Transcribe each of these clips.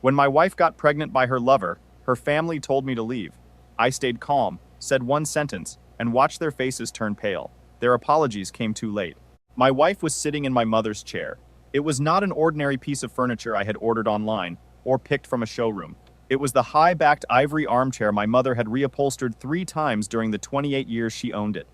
When my wife got pregnant by her lover, her family told me to leave. I stayed calm, said one sentence, and watched their faces turn pale. Their apologies came too late. My wife was sitting in my mother's chair. It was not an ordinary piece of furniture I had ordered online or picked from a showroom. It was the high-backed ivory armchair my mother had reupholstered 3 times during the 28 years she owned it.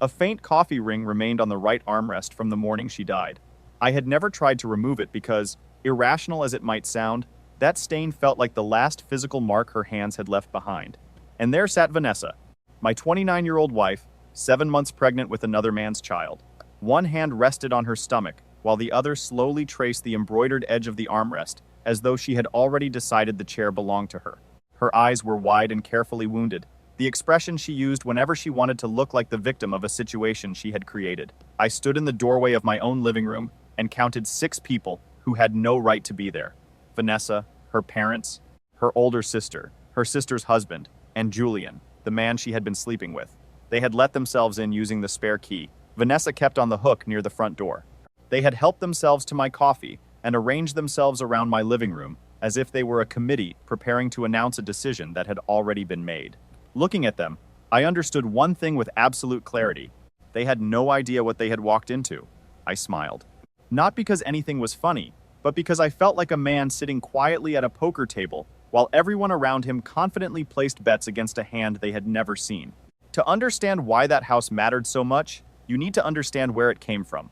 A faint coffee ring remained on the right armrest from the morning she died. I had never tried to remove it because, irrational as it might sound, that stain felt like the last physical mark her hands had left behind. And there sat Vanessa, my 29-year-old wife, 7 months pregnant with another man's child. One hand rested on her stomach, while the other slowly traced the embroidered edge of the armrest, as though she had already decided the chair belonged to her. Her eyes were wide and carefully wounded, the expression she used whenever she wanted to look like the victim of a situation she had created. I stood in the doorway of my own living room and counted 6 people who had no right to be there. Vanessa, her parents, her older sister, her sister's husband, and Julian, the man she had been sleeping with. They had let themselves in using the spare key Vanessa kept on the hook near the front door. They had helped themselves to my coffee and arranged themselves around my living room as if they were a committee preparing to announce a decision that had already been made. Looking at them, I understood one thing with absolute clarity. They had no idea what they had walked into. I smiled. Not because anything was funny, but because I felt like a man sitting quietly at a poker table while everyone around him confidently placed bets against a hand they had never seen. To understand why that house mattered so much, you need to understand where it came from.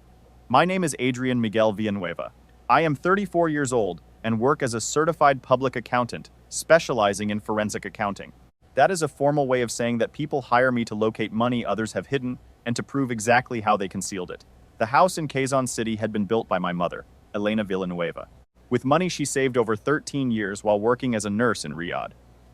My name is Adrian Miguel Villanueva. I am 34 years old and work as a certified public accountant, specializing in forensic accounting. That is a formal way of saying that people hire me to locate money others have hidden and to prove exactly how they concealed it. The house in Quezon City had been built by my mother, Elena Villanueva, with money she saved over 13 years while working as a nurse in Riyadh.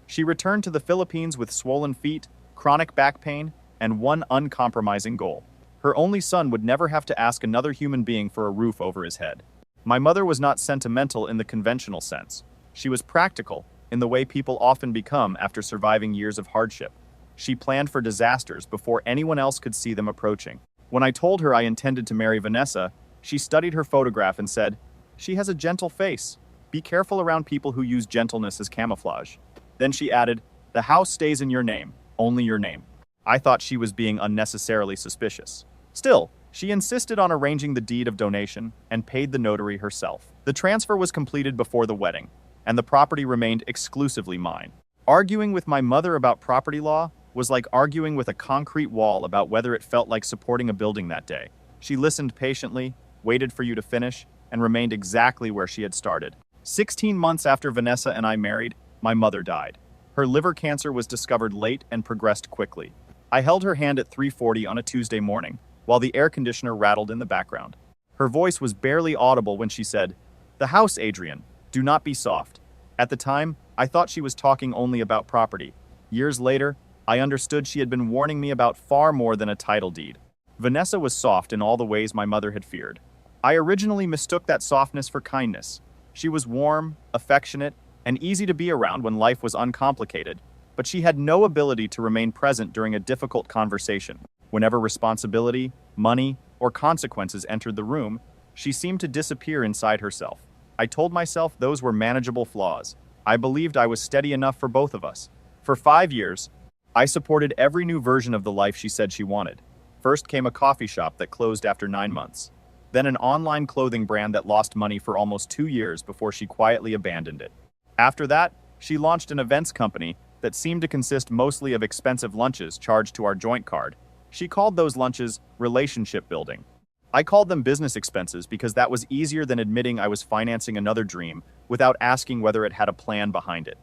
She returned to the Philippines with swollen feet, chronic back pain, and one uncompromising goal. Her only son would never have to ask another human being for a roof over his head. My mother was not sentimental in the conventional sense. She was practical, in the way people often become after surviving years of hardship. She planned for disasters before anyone else could see them approaching. When I told her I intended to marry Vanessa, she studied her photograph and said, "She has a gentle face. Be careful around people who use gentleness as camouflage." Then she added, "The house stays in your name, only your name." I thought she was being unnecessarily suspicious. Still, she insisted on arranging the deed of donation and paid the notary herself. The transfer was completed before the wedding, and the property remained exclusively mine. Arguing with my mother about property law was like arguing with a concrete wall about whether it felt like supporting a building that day. She listened patiently, waited for you to finish, and remained exactly where she had started. 16 months after Vanessa and I married, my mother died. Her liver cancer was discovered late and progressed quickly. I held her hand at 3:40 on a Tuesday morning, while the air conditioner rattled in the background. Her voice was barely audible when she said, "The house, Adrian. Do not be soft." At the time, I thought she was talking only about property. Years later, I understood she had been warning me about far more than a title deed. Vanessa was soft in all the ways my mother had feared. I originally mistook that softness for kindness. She was warm, affectionate, and easy to be around when life was uncomplicated, but she had no ability to remain present during a difficult conversation. Whenever responsibility, money, or consequences entered the room, she seemed to disappear inside herself. I told myself those were manageable flaws. I believed I was steady enough for both of us. For 5 years, I supported every new version of the life she said she wanted. First came a coffee shop that closed after 9 months. Then an online clothing brand that lost money for almost 2 years before she quietly abandoned it. After that, she launched an events company that seemed to consist mostly of expensive lunches charged to our joint card. She called those lunches relationship building. I called them business expenses because that was easier than admitting I was financing another dream without asking whether it had a plan behind it.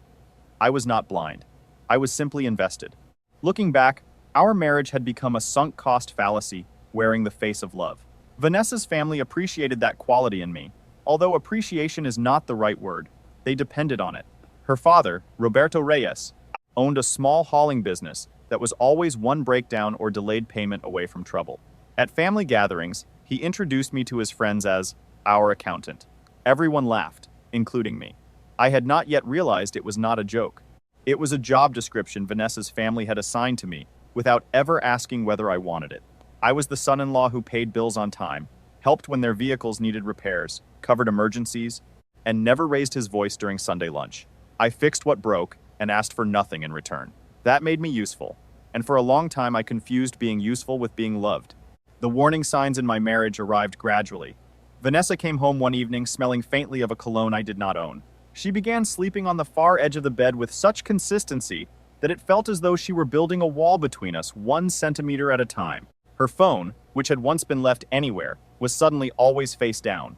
I was not blind. I was simply invested. Looking back, our marriage had become a sunk cost fallacy wearing the face of love. Vanessa's family appreciated that quality in me, although appreciation is not the right word. They depended on it. Her father, Roberto Reyes, owned a small hauling business that was always one breakdown or delayed payment away from trouble. At family gatherings, he introduced me to his friends as our accountant. Everyone laughed, including me. I had not yet realized it was not a joke. It was a job description Vanessa's family had assigned to me without ever asking whether I wanted it. I was the son-in-law who paid bills on time, helped when their vehicles needed repairs, covered emergencies, and never raised his voice during Sunday lunch. I fixed what broke and asked for nothing in return. That made me useful, and for a long time I confused being useful with being loved. The warning signs in my marriage arrived gradually. Vanessa came home one evening smelling faintly of a cologne I did not own. She began sleeping on the far edge of the bed with such consistency that it felt as though she were building a wall between us 1 centimeter at a time. Her phone, which had once been left anywhere, was suddenly always face down.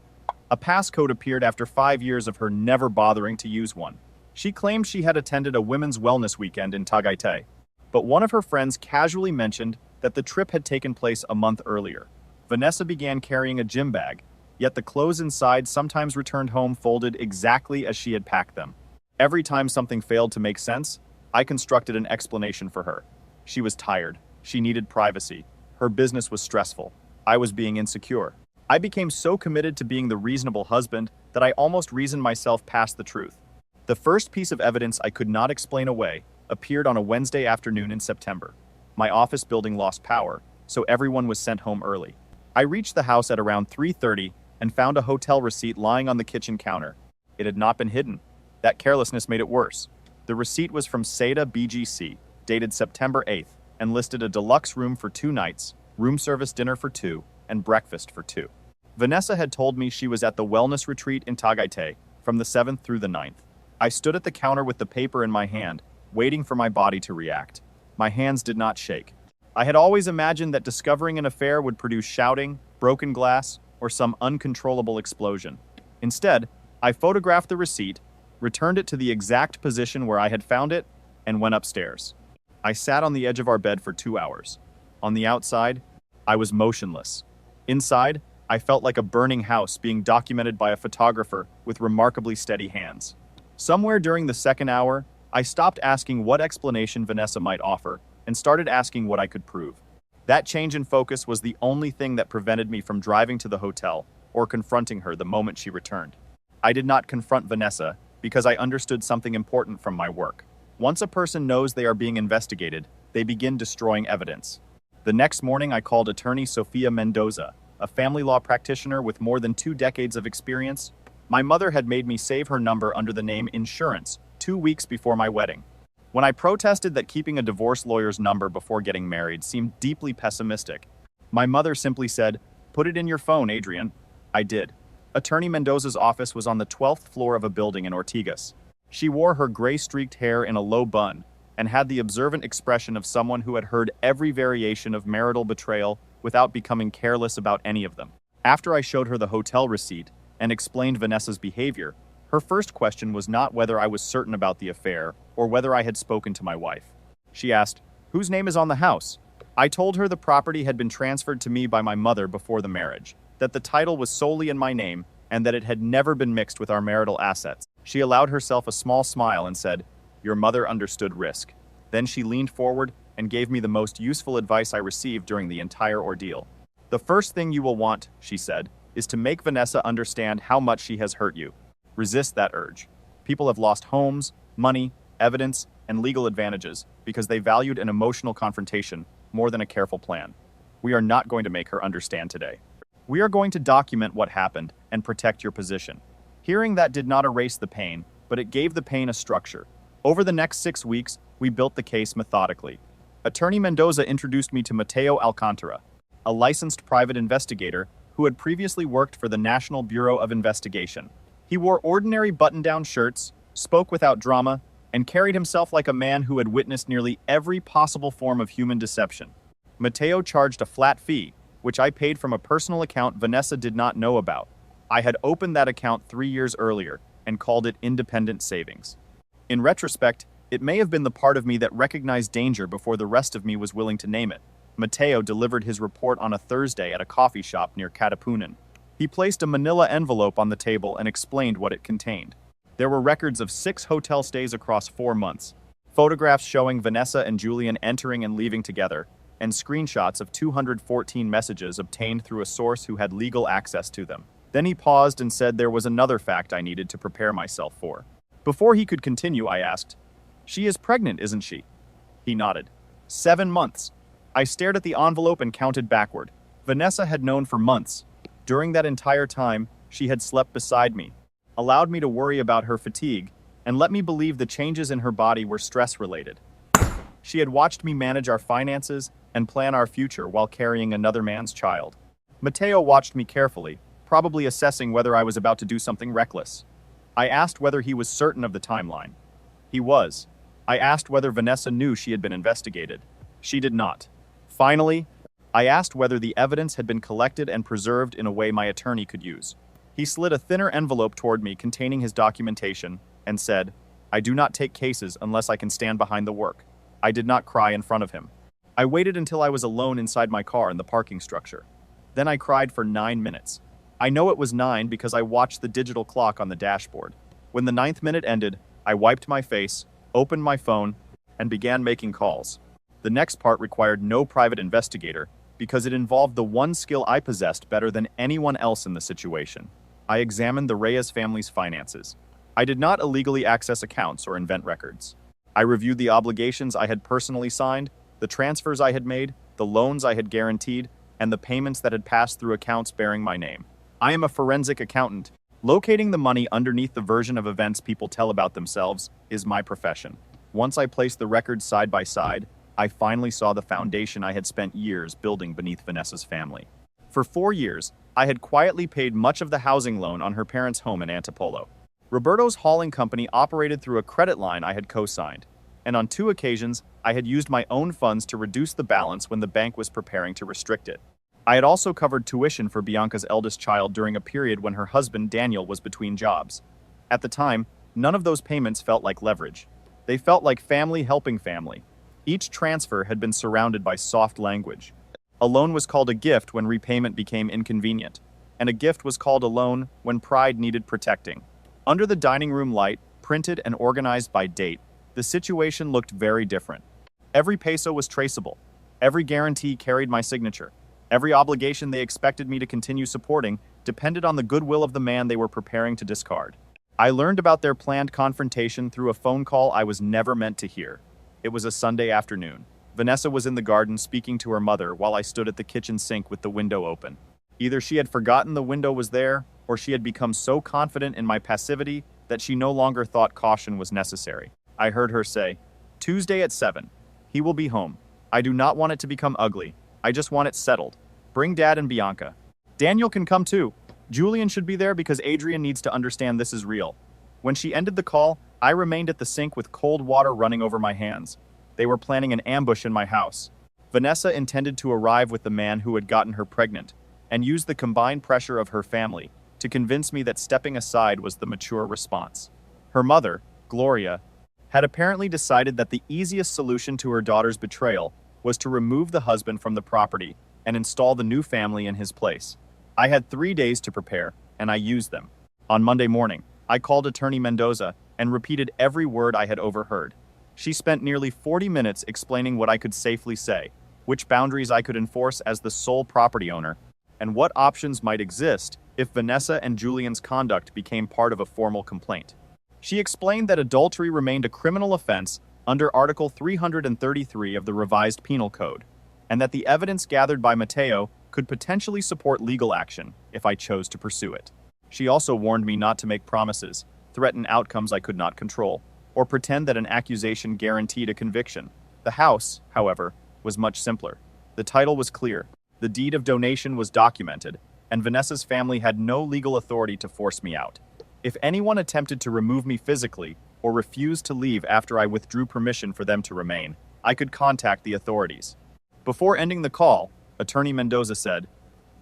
A passcode appeared after 5 years of her never bothering to use one. She claimed she had attended a women's wellness weekend in Tagaytay, but one of her friends casually mentioned that the trip had taken place a month earlier. Vanessa began carrying a gym bag, yet the clothes inside sometimes returned home folded exactly as she had packed them. Every time something failed to make sense, I constructed an explanation for her. She was tired. She needed privacy. Her business was stressful. I was being insecure. I became so committed to being the reasonable husband that I almost reasoned myself past the truth. The first piece of evidence I could not explain away appeared on a Wednesday afternoon in September. My office building lost power, so everyone was sent home early. I reached the house at around 3:30 and found a hotel receipt lying on the kitchen counter. It had not been hidden. That carelessness made it worse. The receipt was from Seda BGC, dated September 8th, and listed a deluxe room for 2 nights, room service dinner for 2, and breakfast for 2. Vanessa had told me she was at the wellness retreat in Tagaytay from the 7th through the 9th. I stood at the counter with the paper in my hand, waiting for my body to react. My hands did not shake. I had always imagined that discovering an affair would produce shouting, broken glass, or some uncontrollable explosion. Instead, I photographed the receipt, returned it to the exact position where I had found it, and went upstairs. I sat on the edge of our bed for 2 hours. On the outside, I was motionless. Inside, I felt like a burning house being documented by a photographer with remarkably steady hands. Somewhere during the second hour, I stopped asking what explanation Vanessa might offer and started asking what I could prove. That change in focus was the only thing that prevented me from driving to the hotel or confronting her the moment she returned. I did not confront Vanessa because I understood something important from my work. Once a person knows they are being investigated, they begin destroying evidence. The next morning, I called attorney Sofia Mendoza, a family law practitioner with more than 2 decades of experience. My mother had made me save her number under the name Insurance 2 weeks before my wedding. When I protested that keeping a divorce lawyer's number before getting married seemed deeply pessimistic, my mother simply said, "Put it in your phone, Adrian." I did. Attorney Mendoza's office was on the 12th floor of a building in Ortigas. She wore her gray-streaked hair in a low bun and had the observant expression of someone who had heard every variation of marital betrayal without becoming careless about any of them. After I showed her the hotel receipt and explained Vanessa's behavior, her first question was not whether I was certain about the affair or whether I had spoken to my wife. She asked, "Whose name is on the house?" I told her the property had been transferred to me by my mother before the marriage, that the title was solely in my name, and that it had never been mixed with our marital assets. She allowed herself a small smile and said, "Your mother understood risk." Then she leaned forward and gave me the most useful advice I received during the entire ordeal. "The first thing you will want," she said, "is to make Vanessa understand how much she has hurt you. Resist that urge. People have lost homes, money, evidence, and legal advantages because they valued an emotional confrontation more than a careful plan. We are not going to make her understand today. We are going to document what happened and protect your position." Hearing that did not erase the pain, but it gave the pain a structure. Over the next 6 weeks, we built the case methodically. Attorney Mendoza introduced me to Mateo Alcantara, a licensed private investigator who had previously worked for the National Bureau of Investigation. He wore ordinary button-down shirts, spoke without drama, and carried himself like a man who had witnessed nearly every possible form of human deception. Mateo charged a flat fee, which I paid from a personal account Vanessa did not know about. I had opened that account 3 years earlier and called it Independent Savings. In retrospect, it may have been the part of me that recognized danger before the rest of me was willing to name it. Mateo delivered his report on a Thursday at a coffee shop near Katipunan. He placed a manila envelope on the table and explained what it contained. There were records of 6 hotel stays across 4 months, photographs showing Vanessa and Julian entering and leaving together, and screenshots of 214 messages obtained through a source who had legal access to them. Then he paused and said there was another fact I needed to prepare myself for. Before he could continue, I asked, "She is pregnant, isn't she?" He nodded. 7 months. I stared at the envelope and counted backward. Vanessa had known for months. During that entire time, she had slept beside me. allowed me to worry about her fatigue, and let me believe the changes in her body were stress-related. She had watched me manage our finances and plan our future while carrying another man's child. Matteo watched me carefully, probably assessing whether I was about to do something reckless. I asked whether he was certain of the timeline. He was. I asked whether Vanessa knew she had been investigated. She did not. Finally, I asked whether the evidence had been collected and preserved in a way my attorney could use. He slid a thinner envelope toward me containing his documentation and said, "I do not take cases unless I can stand behind the work." I did not cry in front of him. I waited until I was alone inside my car in the parking structure. Then I cried for 9 minutes. I know it was 9 because I watched the digital clock on the dashboard. When the 9th minute ended, I wiped my face, opened my phone, and began making calls. The next part required no private investigator because it involved the one skill I possessed better than anyone else in the situation. I examined the Reyes family's finances. I did not illegally access accounts or invent records. I reviewed the obligations I had personally signed, the transfers I had made, the loans I had guaranteed, and the payments that had passed through accounts bearing my name. I am a forensic accountant. Locating the money underneath the version of events people tell about themselves is my profession. Once I placed the records side by side, I finally saw the foundation I had spent years building beneath Vanessa's family. For 4 years, I had quietly paid much of the housing loan on her parents' home in Antipolo. Roberto's hauling company operated through a credit line I had co-signed, and on 2 occasions, I had used my own funds to reduce the balance when the bank was preparing to restrict it. I had also covered tuition for Bianca's eldest child during a period when her husband Daniel was between jobs. At the time, none of those payments felt like leverage. They felt like family helping family. Each transfer had been surrounded by soft language. A loan was called a gift when repayment became inconvenient, and a gift was called a loan when pride needed protecting. Under the dining room light, printed and organized by date, the situation looked very different. Every peso was traceable. Every guarantee carried my signature. Every obligation they expected me to continue supporting depended on the goodwill of the man they were preparing to discard. I learned about their planned confrontation through a phone call I was never meant to hear. It was a Sunday afternoon. Vanessa was in the garden speaking to her mother while I stood at the kitchen sink with the window open. Either she had forgotten the window was there, or she had become so confident in my passivity that she no longer thought caution was necessary. I heard her say, "Tuesday at 7. He will be home. I do not want it to become ugly. I just want it settled. Bring Dad and Bianca. Daniel can come too. Julian should be there because Adrian needs to understand this is real." When she ended the call, I remained at the sink with cold water running over my hands. They were planning an ambush in my house. Vanessa intended to arrive with the man who had gotten her pregnant and use the combined pressure of her family to convince me that stepping aside was the mature response. Her mother, Gloria, had apparently decided that the easiest solution to her daughter's betrayal was to remove the husband from the property and install the new family in his place. I had 3 days to prepare, and I used them. On Monday morning, I called Attorney Mendoza and repeated every word I had overheard. She spent nearly 40 minutes explaining what I could safely say, which boundaries I could enforce as the sole property owner, and what options might exist if Vanessa and Julian's conduct became part of a formal complaint. She explained that adultery remained a criminal offense under Article 333 of the Revised Penal Code, and that the evidence gathered by Matteo could potentially support legal action if I chose to pursue it. She also warned me not to make promises, threaten outcomes I could not control, or pretend that an accusation guaranteed a conviction. The house, however, was much simpler. The title was clear, the deed of donation was documented, and Vanessa's family had no legal authority to force me out. If anyone attempted to remove me physically or refused to leave after I withdrew permission for them to remain, I could contact the authorities. Before ending the call, Attorney Mendoza said,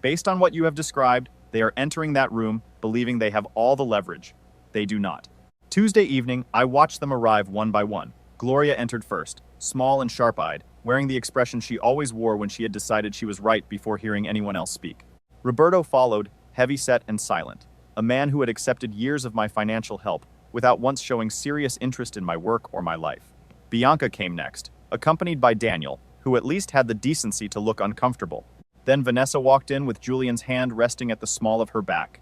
"Based on what you have described, they are entering that room believing they have all the leverage. They do not." Tuesday evening, I watched them arrive one by one. Gloria entered first, small and sharp-eyed, wearing the expression she always wore when she had decided she was right before hearing anyone else speak. Roberto followed, heavy-set and silent, a man who had accepted years of my financial help without once showing serious interest in my work or my life. Bianca came next, accompanied by Daniel, who at least had the decency to look uncomfortable. Then Vanessa walked in with Julian's hand resting at the small of her back.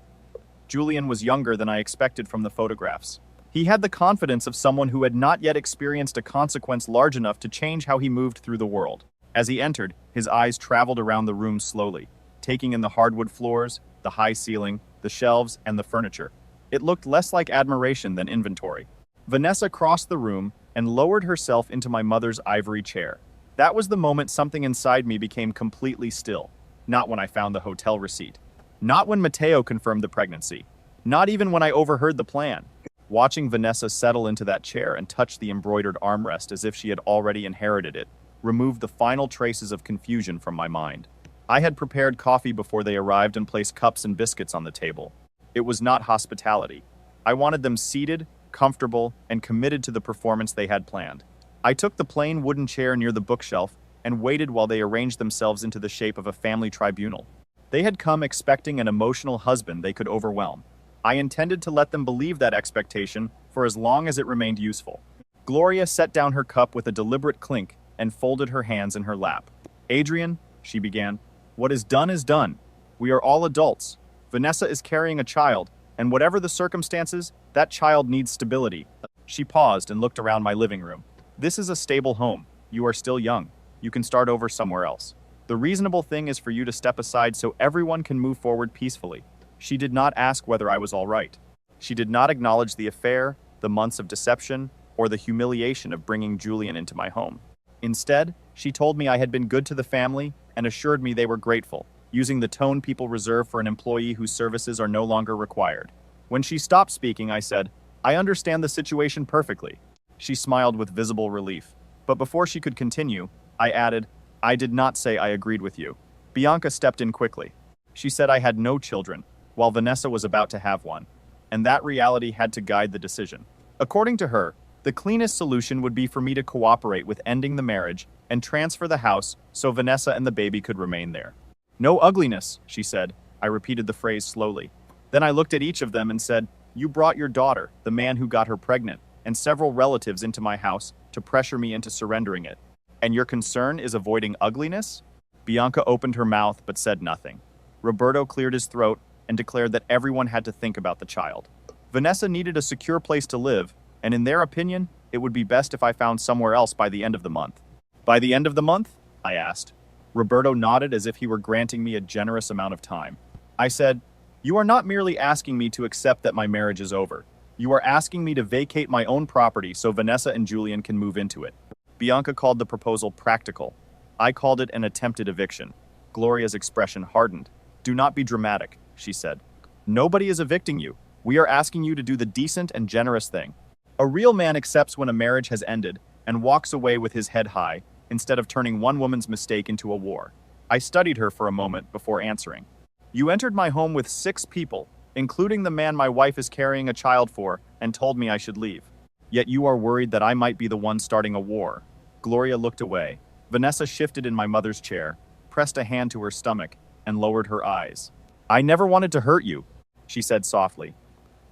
Julian was younger than I expected from the photographs. He had the confidence of someone who had not yet experienced a consequence large enough to change how he moved through the world. As he entered, his eyes traveled around the room slowly, taking in the hardwood floors, the high ceiling, the shelves, and the furniture. It looked less like admiration than inventory. Vanessa crossed the room and lowered herself into my mother's ivory chair. That was the moment something inside me became completely still. Not when I found the hotel receipt. Not when Mateo confirmed the pregnancy. Not even when I overheard the plan. Watching Vanessa settle into that chair and touch the embroidered armrest as if she had already inherited it, removed the final traces of confusion from my mind. I had prepared coffee before they arrived and placed cups and biscuits on the table. It was not hospitality. I wanted them seated, comfortable, and committed to the performance they had planned. I took the plain wooden chair near the bookshelf and waited while they arranged themselves into the shape of a family tribunal. They had come expecting an emotional husband they could overwhelm. I intended to let them believe that expectation for as long as it remained useful. Gloria set down her cup with a deliberate clink and folded her hands in her lap. "Adrian," she began, "what is done is done. We are all adults. Vanessa is carrying a child, and whatever the circumstances, that child needs stability." She paused and looked around my living room. "This is a stable home. You are still young. You can start over somewhere else. The reasonable thing is for you to step aside so everyone can move forward peacefully." She did not ask whether I was all right. She did not acknowledge the affair, the months of deception, or the humiliation of bringing Julian into my home. Instead, she told me I had been good to the family and assured me they were grateful, using the tone people reserve for an employee whose services are no longer required. When she stopped speaking, I said, "I understand the situation perfectly." She smiled with visible relief. But before she could continue, I added, "I did not say I agreed with you." Bianca stepped in quickly. She said I had no children, while Vanessa was about to have one, and that reality had to guide the decision. According to her, the cleanest solution would be for me to cooperate with ending the marriage and transfer the house so Vanessa and the baby could remain there. "No ugliness," she said. I repeated the phrase slowly. Then I looked at each of them and said, "You brought your daughter, the man who got her pregnant, and several relatives into my house to pressure me into surrendering it. And your concern is avoiding ugliness?" Bianca opened her mouth but said nothing. Roberto cleared his throat and declared that everyone had to think about the child. Vanessa needed a secure place to live, and in their opinion, it would be best if I found somewhere else by the end of the month. "By the end of the month?" I asked. Roberto nodded as if he were granting me a generous amount of time. I said, "You are not merely asking me to accept that my marriage is over. You are asking me to vacate my own property so Vanessa and Julian can move into it." Bianca called the proposal practical. I called it an attempted eviction. Gloria's expression hardened. "Do not be dramatic," she said. "Nobody is evicting you. We are asking you to do the decent and generous thing. A real man accepts when a marriage has ended and walks away with his head high instead of turning one woman's mistake into a war." I studied her for a moment before answering. "You entered my home with 6 people, including the man my wife is carrying a child for, and told me I should leave. Yet you are worried that I might be the one starting a war." Gloria looked away. Vanessa shifted in my mother's chair, pressed a hand to her stomach, and lowered her eyes. "I never wanted to hurt you," she said softly.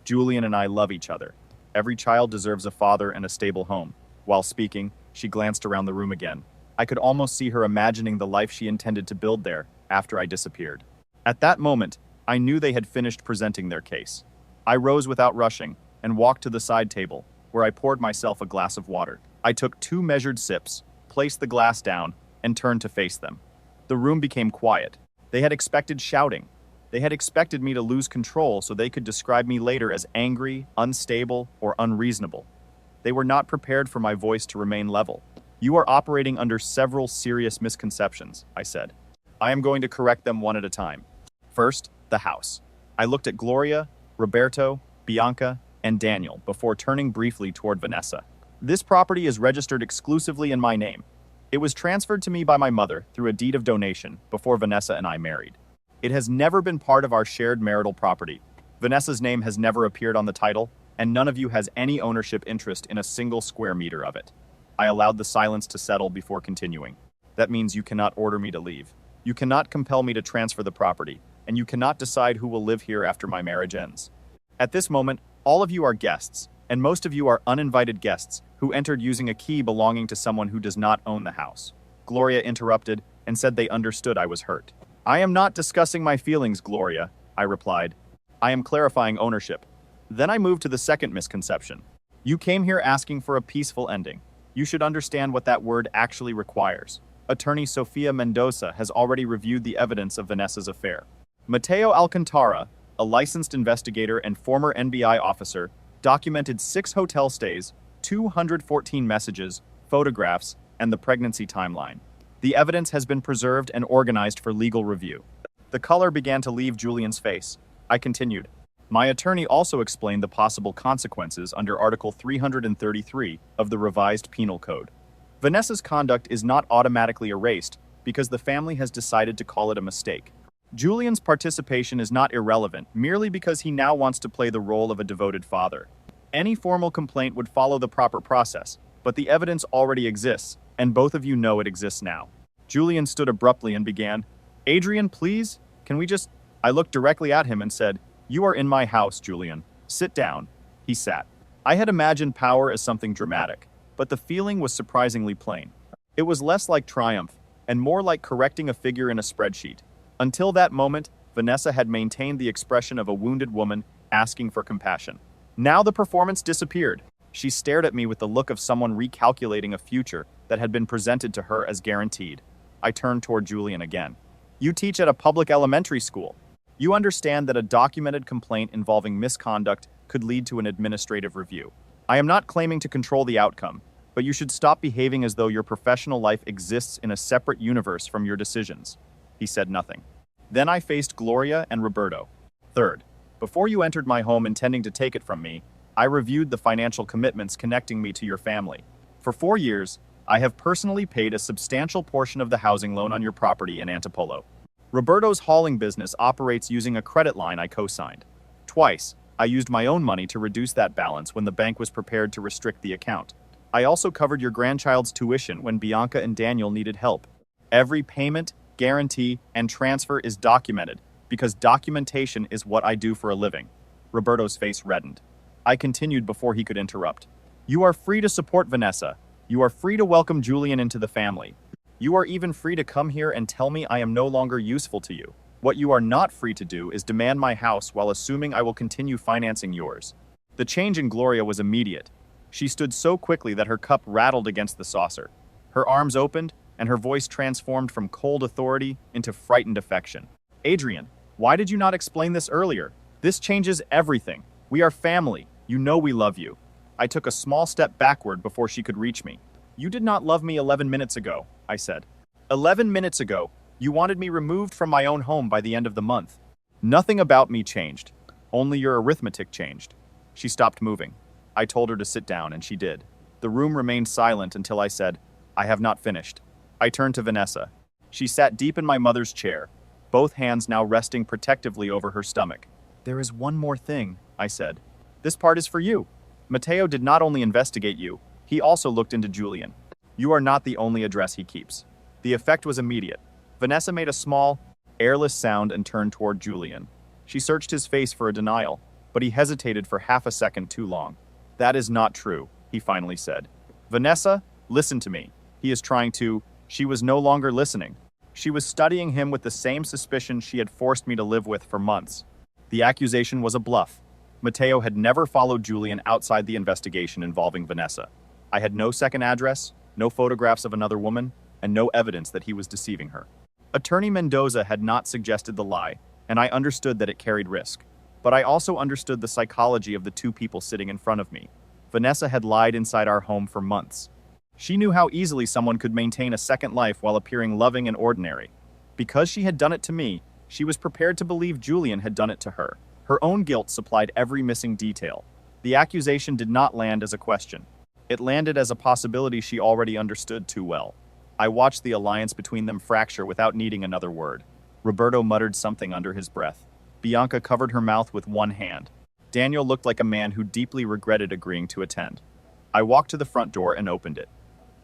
"Julian and I love each other. Every child deserves a father and a stable home." While speaking, she glanced around the room again. I could almost see her imagining the life she intended to build there after I disappeared. At that moment, I knew they had finished presenting their case. I rose without rushing and walked to the side table, where I poured myself a glass of water. I took 2 measured sips, placed the glass down, and turned to face them. The room became quiet. They had expected shouting. They had expected me to lose control so they could describe me later as angry, unstable, or unreasonable. They were not prepared for my voice to remain level. "You are operating under several serious misconceptions," I said. "I am going to correct them one at a time. First, the house." I looked at Gloria, Roberto, Bianca, and Daniel before turning briefly toward Vanessa. "This property is registered exclusively in my name. It was transferred to me by my mother through a deed of donation before Vanessa and I married. It has never been part of our shared marital property. Vanessa's name has never appeared on the title, and none of you has any ownership interest in a single square meter of it." I allowed the silence to settle before continuing. "That means you cannot order me to leave. You cannot compel me to transfer the property, and you cannot decide who will live here after my marriage ends. At this moment, all of you are guests, and most of you are uninvited guests who entered using a key belonging to someone who does not own the house." Gloria interrupted and said they understood I was hurt. "I am not discussing my feelings, Gloria," I replied. "I am clarifying ownership." Then I moved to the second misconception. "You came here asking for a peaceful ending. You should understand what that word actually requires. Attorney Sofia Mendoza has already reviewed the evidence of Vanessa's affair. Mateo Alcantara, a licensed investigator and former NBI officer, documented 6 hotel stays, 214 messages, photographs, and the pregnancy timeline. The evidence has been preserved and organized for legal review. The color began to leave Julian's face. I continued. My attorney also explained the possible consequences under Article 333 of the revised Penal Code. Vanessa's conduct is not automatically erased because the family has decided to call it a mistake. Julian's participation is not irrelevant merely because he now wants to play the role of a devoted father. Any formal complaint would follow the proper process, but the evidence already exists, and both of you know it exists now. Julian stood abruptly and began, Adrian, please, can we just... I looked directly at him and said, You are in my house, Julian. Sit down. He sat. I had imagined power as something dramatic, but the feeling was surprisingly plain. It was less like triumph, and more like correcting a figure in a spreadsheet. Until that moment, Vanessa had maintained the expression of a wounded woman asking for compassion. Now the performance disappeared. She stared at me with the look of someone recalculating a future that had been presented to her as guaranteed. I turned toward Julian again. You teach at a public elementary school. You understand that a documented complaint involving misconduct could lead to an administrative review. I am not claiming to control the outcome, but you should stop behaving as though your professional life exists in a separate universe from your decisions. He said nothing. Then I faced Gloria and Roberto. Third, before you entered my home intending to take it from me, I reviewed the financial commitments connecting me to your family. For 4 years, I have personally paid a substantial portion of the housing loan on your property in Antipolo. Roberto's hauling business operates using a credit line I co-signed. Twice, I used my own money to reduce that balance when the bank was prepared to restrict the account. I also covered your grandchild's tuition when Bianca and Daniel needed help. Every payment, guarantee, and transfer is documented, because documentation is what I do for a living. Roberto's face reddened. I continued before he could interrupt. You are free to support Vanessa. You are free to welcome Julian into the family. You are even free to come here and tell me I am no longer useful to you. What you are not free to do is demand my house while assuming I will continue financing yours. The change in Gloria was immediate. She stood so quickly that her cup rattled against the saucer. Her arms opened, and her voice transformed from cold authority into frightened affection. Adrian, why did you not explain this earlier? This changes everything. We are family. You know we love you. I took a small step backward before she could reach me. You did not love me 11 minutes ago, I said. 11 minutes ago, you wanted me removed from my own home by the end of the month. Nothing about me changed. Only your arithmetic changed. She stopped moving. I told her to sit down, and she did. The room remained silent until I said, I have not finished. I turned to Vanessa. She sat deep in my mother's chair, both hands now resting protectively over her stomach. There is one more thing, I said. This part is for you. Mateo did not only investigate you, he also looked into Julian. You are not the only address he keeps. The effect was immediate. Vanessa made a small, airless sound and turned toward Julian. She searched his face for a denial, but he hesitated for half a second too long. That is not true, he finally said. Vanessa, listen to me. He is trying to... She was no longer listening. She was studying him with the same suspicion she had forced me to live with for months. The accusation was a bluff. Mateo had never followed Julian outside the investigation involving Vanessa. I had no second address, no photographs of another woman, and no evidence that he was deceiving her. Attorney Mendoza had not suggested the lie, and I understood that it carried risk. But I also understood the psychology of the two people sitting in front of me. Vanessa had lied inside our home for months. She knew how easily someone could maintain a second life while appearing loving and ordinary. Because she had done it to me, she was prepared to believe Julian had done it to her. Her own guilt supplied every missing detail. The accusation did not land as a question. It landed as a possibility she already understood too well. I watched the alliance between them fracture without needing another word. Roberto muttered something under his breath. Bianca covered her mouth with one hand. Daniel looked like a man who deeply regretted agreeing to attend. I walked to the front door and opened it.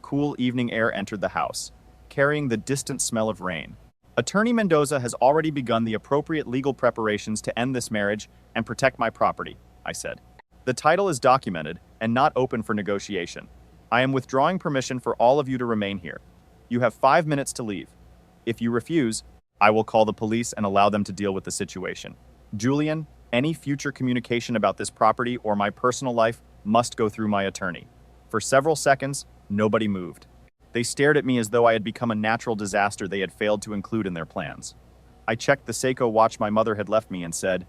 Cool evening air entered the house, carrying the distant smell of rain. Attorney Mendoza has already begun the appropriate legal preparations to end this marriage and protect my property, I said. The title is documented and not open for negotiation. I am withdrawing permission for all of you to remain here. You have 5 minutes to leave. If you refuse, I will call the police and allow them to deal with the situation. Julian, any future communication about this property or my personal life must go through my attorney. For several seconds, nobody moved. They stared at me as though I had become a natural disaster they had failed to include in their plans. I checked the Seiko watch my mother had left me and said,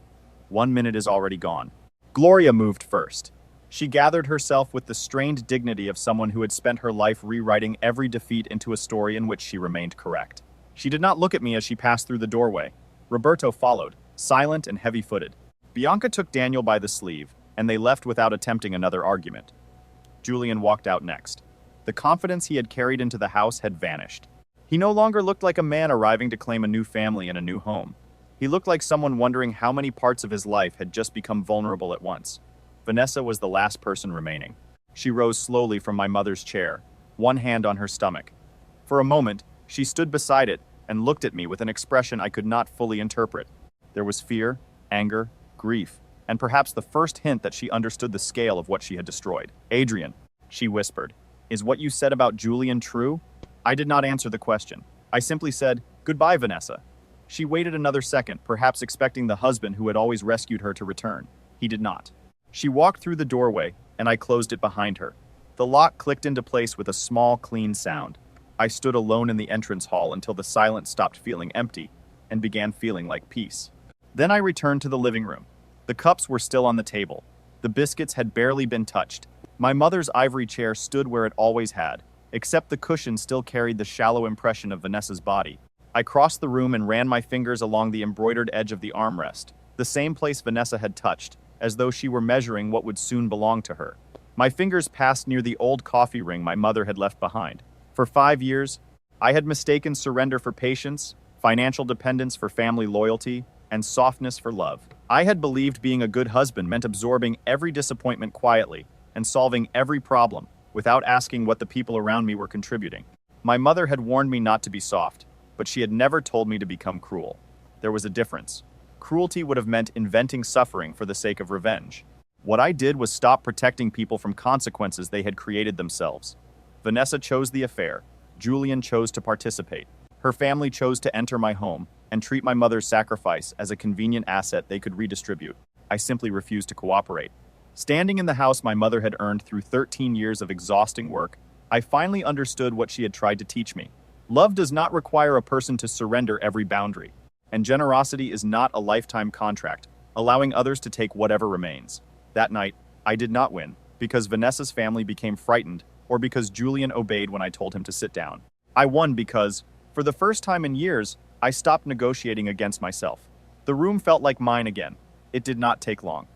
1 minute is already gone. Gloria moved first. She gathered herself with the strained dignity of someone who had spent her life rewriting every defeat into a story in which she remained correct. She did not look at me as she passed through the doorway. Roberto followed, silent and heavy-footed. Bianca took Daniel by the sleeve, and they left without attempting another argument. Julian walked out next. The confidence he had carried into the house had vanished. He no longer looked like a man arriving to claim a new family and a new home. He looked like someone wondering how many parts of his life had just become vulnerable at once. Vanessa was the last person remaining. She rose slowly from my mother's chair, one hand on her stomach. For a moment, she stood beside it and looked at me with an expression I could not fully interpret. There was fear, anger, grief, and perhaps the first hint that she understood the scale of what she had destroyed. "Adrian," she whispered, "is what you said about Julian true?" I did not answer the question. I simply said, "Goodbye, Vanessa." She waited another second, perhaps expecting the husband who had always rescued her to return. He did not. She walked through the doorway, and I closed it behind her. The lock clicked into place with a small, clean sound. I stood alone in the entrance hall until the silence stopped feeling empty and began feeling like peace. Then I returned to the living room. The cups were still on the table. The biscuits had barely been touched. My mother's ivory chair stood where it always had, except the cushion still carried the shallow impression of Vanessa's body. I crossed the room and ran my fingers along the embroidered edge of the armrest, the same place Vanessa had touched, as though she were measuring what would soon belong to her. My fingers passed near the old coffee ring my mother had left behind. For 5 years, I had mistaken surrender for patience, financial dependence for family loyalty, and softness for love. I had believed being a good husband meant absorbing every disappointment quietly and solving every problem without asking what the people around me were contributing. My mother had warned me not to be soft, but she had never told me to become cruel. There was a difference. Cruelty would have meant inventing suffering for the sake of revenge. What I did was stop protecting people from consequences they had created themselves. Vanessa chose the affair. Julian chose to participate. Her family chose to enter my home and treat my mother's sacrifice as a convenient asset they could redistribute. I simply refused to cooperate. Standing in the house my mother had earned through 13 years of exhausting work, I finally understood what she had tried to teach me. Love does not require a person to surrender every boundary, and generosity is not a lifetime contract, allowing others to take whatever remains. That night, I did not win, because Vanessa's family became frightened, or because Julian obeyed when I told him to sit down. I won because, for the first time in years, I stopped negotiating against myself. The room felt like mine again. It did not take long.